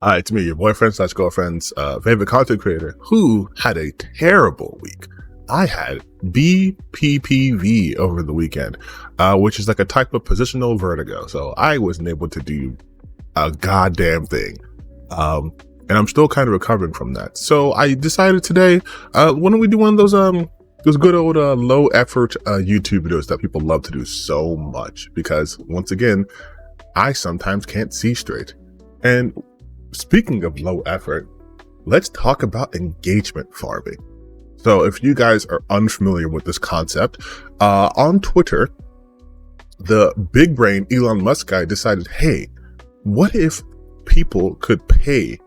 Hi, it's me, your boyfriend slash girlfriend's favorite content creator who had a terrible week. I had BPPV over the weekend, which is like a type of positional vertigo. So I wasn't able to do a goddamn thing. And I'm still kind of recovering from that. So I decided today, why don't we do one of those good old low effort YouTube videos that people love to do so much, because once again, I sometimes can't see straight. And speaking of low effort, let's talk about engagement farming. So if you guys are unfamiliar with this concept, on Twitter, the big brain Elon Musk guy decided, hey, what if people could pay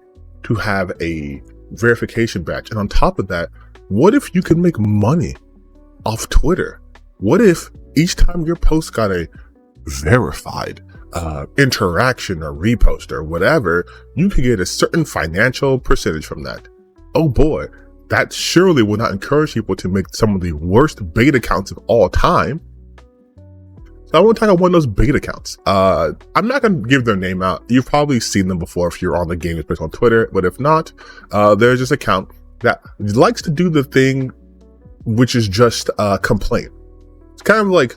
to have a verification badge? And on top of that, what if you could make money off Twitter? What if each time your post got a verified interaction or repost or whatever, you could get a certain financial percentage from that? Oh boy, that surely would not encourage people to make some of the worst bait accounts of all time. So I want to talk about one of those bait accounts. I'm not going to give their name out. You've probably seen them before if you're on the gaming space on Twitter, but if not, there's this account that likes to do the thing which is just complain. It's kind of like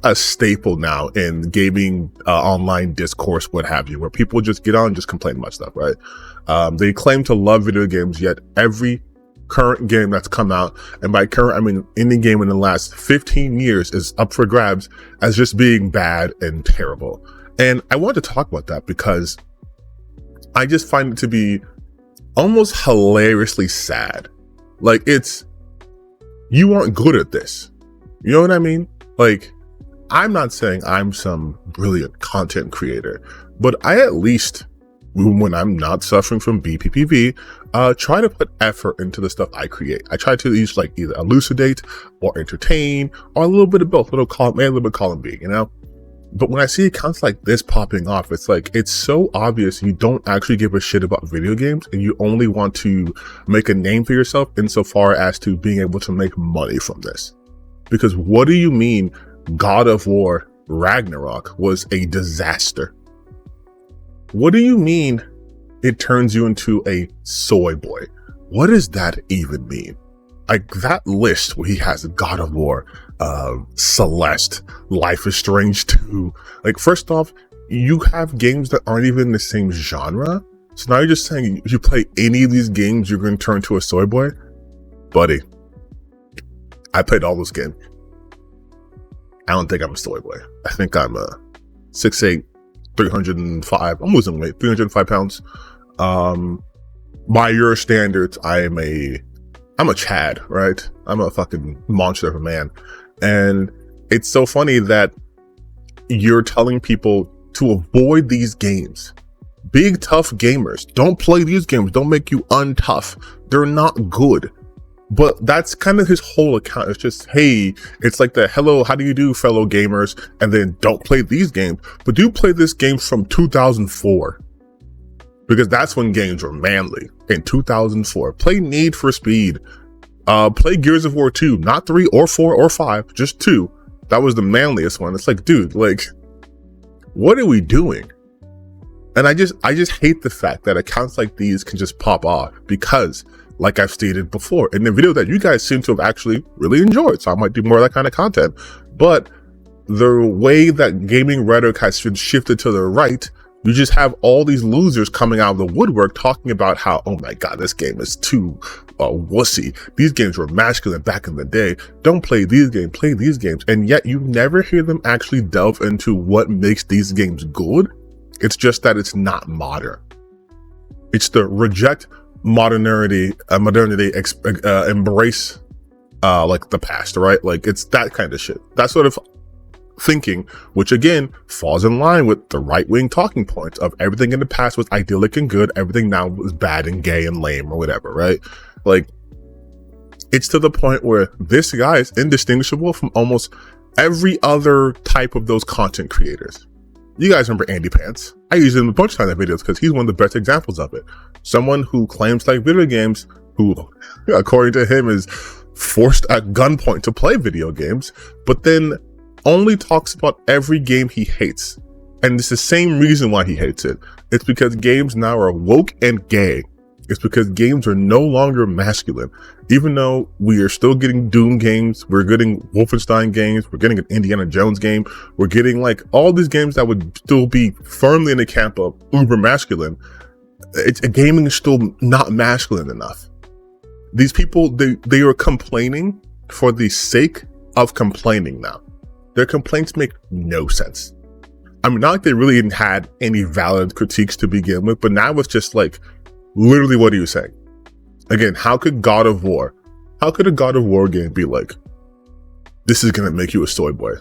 a staple now in gaming, online discourse, what have you, where people just get on and just complain about stuff, right? They claim to love video games, yet every current game that's come out, and by current I mean any game in the last 15 years, is up for grabs as just being bad and terrible. And I want to talk about that because I just find it to be almost hilariously sad. Like, it's, you aren't good at this. You know what I mean? Like, I'm not saying I'm some brilliant content creator, but I at least, when I'm not suffering from BPPV, try to put effort into the stuff I create. I try to use like either elucidate or entertain or a little bit of both, a little column A, a little bit column B, you know? But when I see accounts like this popping off, it's like, it's so obvious you don't actually give a shit about video games and you only want to make a name for yourself insofar as to being able to make money from this. Because what do you mean God of War Ragnarok was a disaster? What do you mean it turns you into a soy boy? What does that even mean? Like, that list where he has God of War, Celeste, Life is Strange 2. Like, first off, you have games that aren't even the same genre. So now you're just saying if you play any of these games, you're going to turn into a soy boy? Buddy, I played all those games. I don't think I'm a soy boy. I think I'm a 6'8", 305. I'm losing weight, 305 pounds. By your standards, I'm a Chad, right? I'm a fucking monster of a man. And it's so funny that you're telling people to avoid these games. Big tough gamers, don't play these games. Don't make you untough. They're not good. But that's kind of his whole account. It's just, hey, it's like the hello, how do you do, fellow gamers? And then don't play these games, but do play this game from 2004. Because that's when games were manly, in 2004. Play Need for Speed. Play Gears of War 2, not 3 or 4 or 5, just 2. That was the manliest one. It's like, dude, like, what are we doing? And I just hate the fact that accounts like these can just pop off because, like I've stated before, in the video that you guys seem to have actually really enjoyed, so I might do more of that kind of content. But the way that gaming rhetoric has been shifted to the right, you just have all these losers coming out of the woodwork talking about how, oh my God, this game is too wussy. These games were masculine back in the day. Don't play these games, play these games. And yet you never hear them actually delve into what makes these games good. It's just that it's not modern. It's the reject modernity, embrace like the past, right? Like, it's that kind of shit. That sort of thinking, which again falls in line with the right-wing talking points of everything in the past was idyllic and good, everything now was bad and gay and lame or whatever, right? Like, it's to the point where this guy is indistinguishable from almost every other type of those content creators. You guys remember Andy Pants? I use him a bunch of times in videos because he's one of the best examples of it. Someone who claims like video games, who, according to him, is forced at gunpoint to play video games, but then only talks about every game he hates And it's the same reason why he hates it. It's because games now are woke and gay. It's because games are no longer masculine. Even though we are still getting Doom games, we're getting Wolfenstein games, we're getting an Indiana Jones game, we're getting like all these games that would still be firmly in the camp of uber masculine. Gaming is still not masculine enough. These people, they are complaining for the sake of complaining now. Their complaints make no sense. I mean, not like they really didn't had any valid critiques to begin with, but now it's just like, literally, what are you saying? Again, how could a God of War game be like, this is gonna make you a soy boy?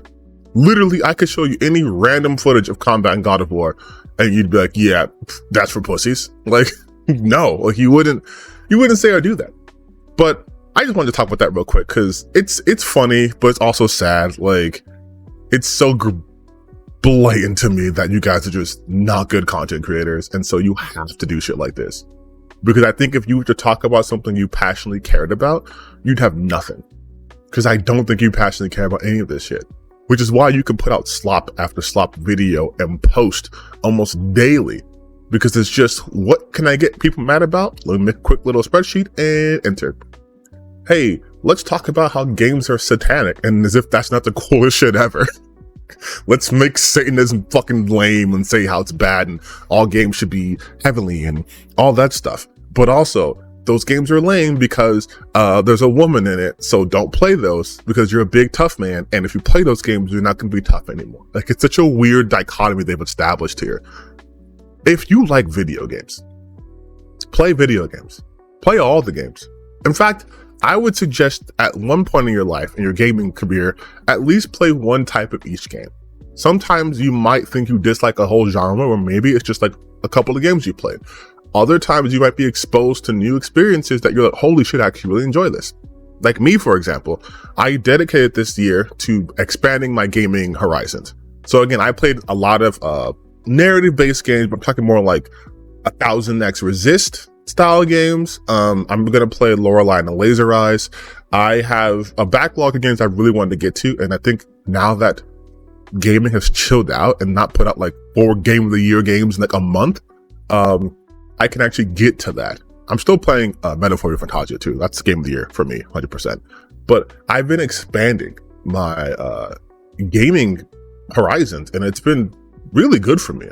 Literally, I could show you any random footage of combat in God of War, and you'd be like, yeah, that's for pussies. Like, no, like you wouldn't say or do that. But I just wanted to talk about that real quick because it's funny, but it's also sad. Like, it's so blatant to me that you guys are just not good content creators, and so you have to do shit like this. Because I think if you were to talk about something you passionately cared about, you'd have nothing. Because I don't think you passionately care about any of this shit. Which is why you can put out slop after slop video and post almost daily. Because it's just, what can I get people mad about? Let me make a quick little spreadsheet and enter. Hey, let's talk about how games are satanic, and as if that's not the coolest shit ever. Let's make Satanism fucking lame and say how it's bad and all games should be heavenly and all that stuff. But also, those games are lame because there's a woman in it, so don't play those because you're a big tough man, and if you play those games, you're not going to be tough anymore. Like, it's such a weird dichotomy they've established here. If you like video games, play video games. Play all the games. In fact, I would suggest at one point in your life, in your gaming career, at least play one type of each game. Sometimes you might think you dislike a whole genre, or maybe it's just like a couple of games you played. Other times you might be exposed to new experiences that you're like, holy shit, I actually really enjoy this. Like me, for example, I dedicated this year to expanding my gaming horizons. So again, I played a lot of narrative-based games, but I'm talking more like 1000X Resist style games. I'm gonna play Lorelei and the Laser Eyes. I have a backlog of games I really wanted to get to, and I think now that gaming has chilled out and not put out like 4 Game of the Year games in like a month, I can actually get to that. I'm still playing Metaphor Fantasia too. That's Game of the Year for me, 100%. But I've been expanding my gaming horizons, and it's been really good for me.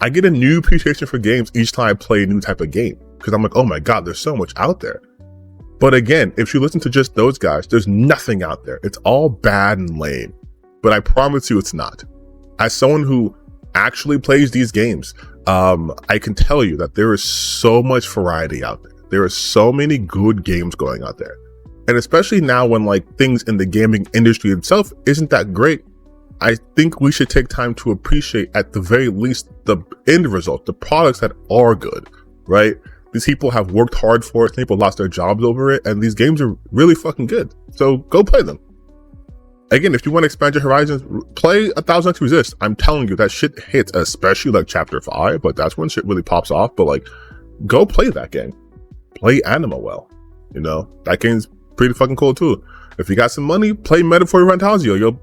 I get a new appreciation for games each time I play a new type of game, because I'm like, oh my God, there's so much out there. But again, if you listen to just those guys, there's nothing out there. It's all bad and lame. But I promise you it's not. As someone who actually plays these games, I can tell you that there is so much variety out there. There are so many good games going out there. And especially now when like things in the gaming industry itself isn't that great, I think we should take time to appreciate at the very least the end result, the products that are good, right? These people have worked hard for it, people lost their jobs over it, and these games are really fucking good. So go play them. Again, if you want to expand your horizons, play 1000X Resist. I'm telling you, that shit hits, especially like Chapter 5, but that's when shit really pops off. But like, go play that game. Play Anima well. You know, that game's pretty fucking cool too. If you got some money, play Metaphor Fantasia. You'll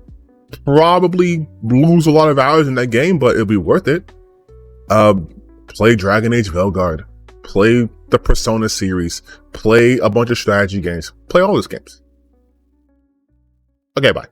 probably lose a lot of hours in that game, but it'll be worth it. Play Dragon Age Velguard. Play the Persona series. Play a bunch of strategy games. Play all those games. Okay, bye.